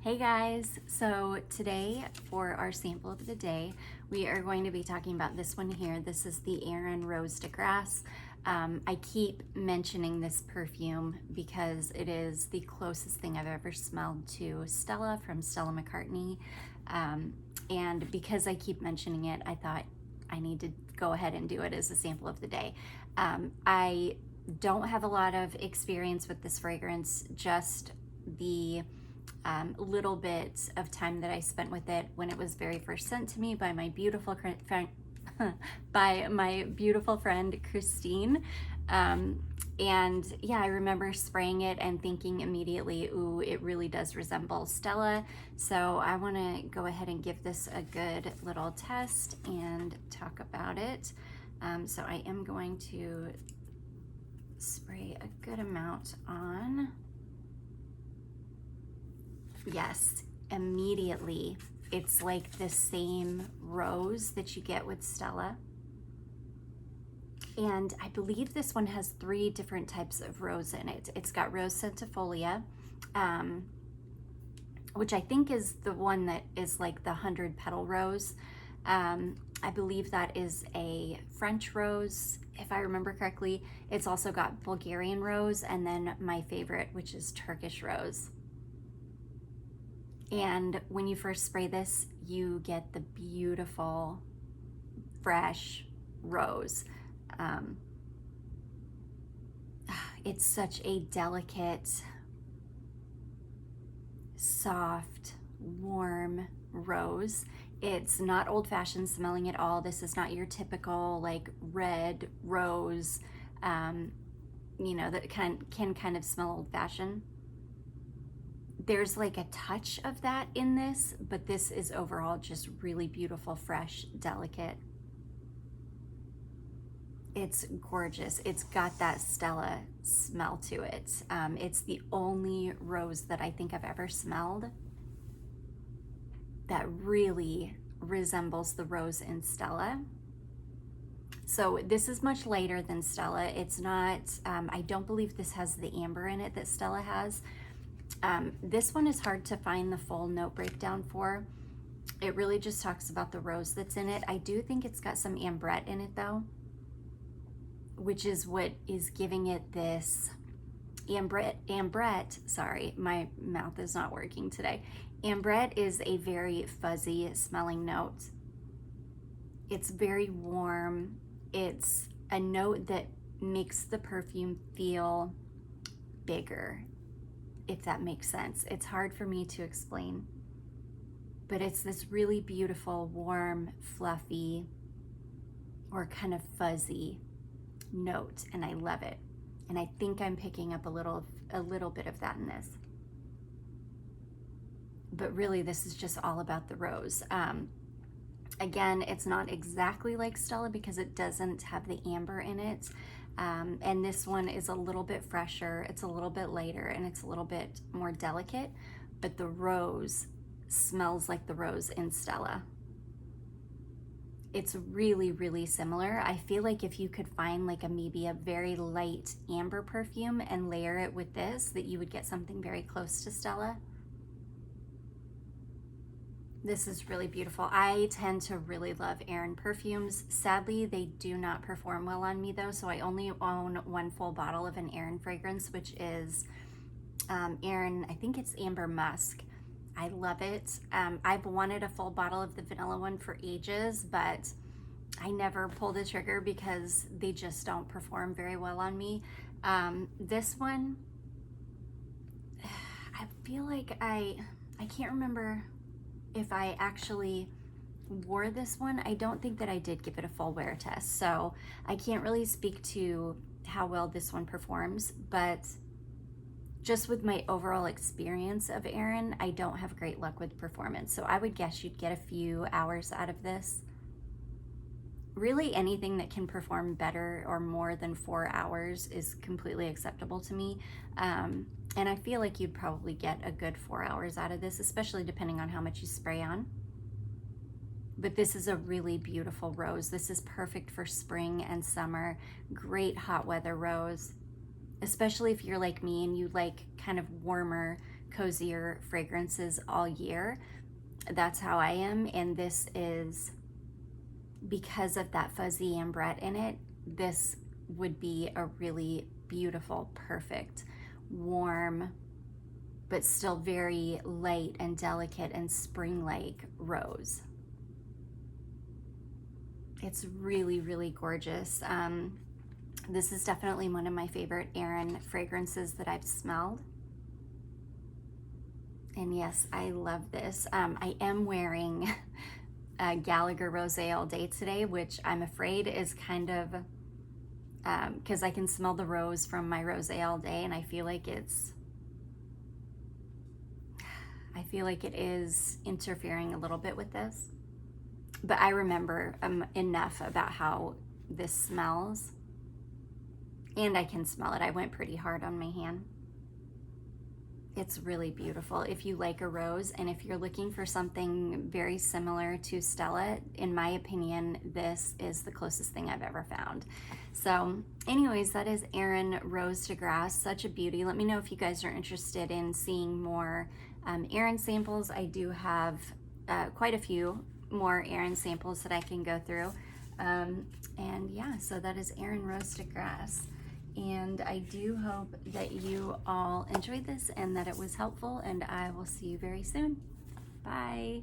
Hey guys, so today for our sample of the day, we are going to be talking about this one here. This is the Aerin Rose de Grasse. I keep mentioning this perfume because it is the closest thing I've ever smelled to Stella from Stella McCartney. And because I keep mentioning it, I thought I need to go ahead and do it as a sample of the day. I don't have a lot of experience with this fragrance, just the little bit of time that I spent with it when it was very first sent to me by my beautiful friend, Christine. And yeah, I remember spraying it and thinking immediately, ooh, it really does resemble Stella. So I want to go ahead and give this a good little test and talk about it. So I am going to spray a good amount on. Yes, immediately it's like the same rose that you get with Stella. And I believe this one has 3 different types of rose in it. It's got rose Centifolia, which I think is the one that is like the 100 petal rose. I believe that is a French rose, if I remember correctly. It's also got Bulgarian rose, and then my favorite, which is Turkish rose. And when you first spray this, you get the beautiful, fresh rose. It's such a delicate, soft, warm rose. It's not old-fashioned smelling at all. This is not your typical like red rose, you know, that can kind of smell old-fashioned. There's like a touch of that in this, but this is overall just really beautiful, fresh, delicate. It's gorgeous. It's got that Stella smell to it. It's the only rose that I think I've ever smelled that really resembles the rose in Stella. So this is much lighter than Stella. It's not, I don't believe this has the amber in it that Stella has. This one is hard to find the full note breakdown for. It really just talks about the rose that's in it. I do think it's got some ambrette in it though, which is what is giving it this ambrette, sorry, my mouth is not working today. Ambrette is a very fuzzy smelling note. It's very warm. It's a note that makes the perfume feel bigger, if that makes sense. It's hard for me to explain, but it's this really beautiful, warm, fluffy, or kind of fuzzy note, and I love it. And I think I'm picking up a little bit of that in this. But really, this is just all about the rose. Again, it's not exactly like Stella because it doesn't have the amber in it. And this one is a little bit fresher, it's a little bit lighter, and it's a little bit more delicate, but the rose smells like the rose in Stella. It's really, really similar. I feel like if you could find like maybe a very light amber perfume and layer it with this, that you would get something very close to Stella. This is really beautiful. I tend to really love Aerin perfumes. Sadly, they do not perform well on me though, so I only own 1 full bottle of an Aerin fragrance, which is Aerin, I think it's Amber Musk. I love it. I've wanted a full bottle of the vanilla one for ages, but I never pull the trigger because they just don't perform very well on me. This one, I feel like I can't remember if I actually wore this one. I don't think that I did give it a full wear test, so I can't really speak to how well this one performs, but just with my overall experience of Aerin, I don't have great luck with performance. So I would guess you'd get a few hours out of this. Really, anything that can perform better or more than 4 hours is completely acceptable to me. And I feel like you'd probably get a good 4 hours out of this, especially depending on how much you spray on. But this is a really beautiful rose. This is perfect for spring and summer. Great hot weather rose, especially if you're like me and you like kind of warmer, cozier fragrances all year. That's how I am, and this is, because of that fuzzy ambrette in it, this would be a really beautiful, perfect, warm, but still very light and delicate and spring-like rose. It's really, really gorgeous. This is definitely one of my favorite Aerin fragrances that I've smelled. And yes, I love this. I am wearing a Gallagher Rosé all day today, which I'm afraid is kind of, because I can smell the rose from my rosé all day, and I feel like it is interfering a little bit with this. But I remember enough about how this smells, and I can smell it. I went pretty hard on my hand. It's really beautiful. If you like a rose, and if you're looking for something very similar to Stella, in my opinion, this is the closest thing I've ever found. So anyways, that is Aerin Rose de Grasse. Such a beauty. Let me know if you guys are interested in seeing more Aerin samples. I do have quite a few more Aerin samples that I can go through. And yeah, so that is Aerin Rose de Grasse. And I do hope that you all enjoyed this and that it was helpful, and I will see you very soon. Bye.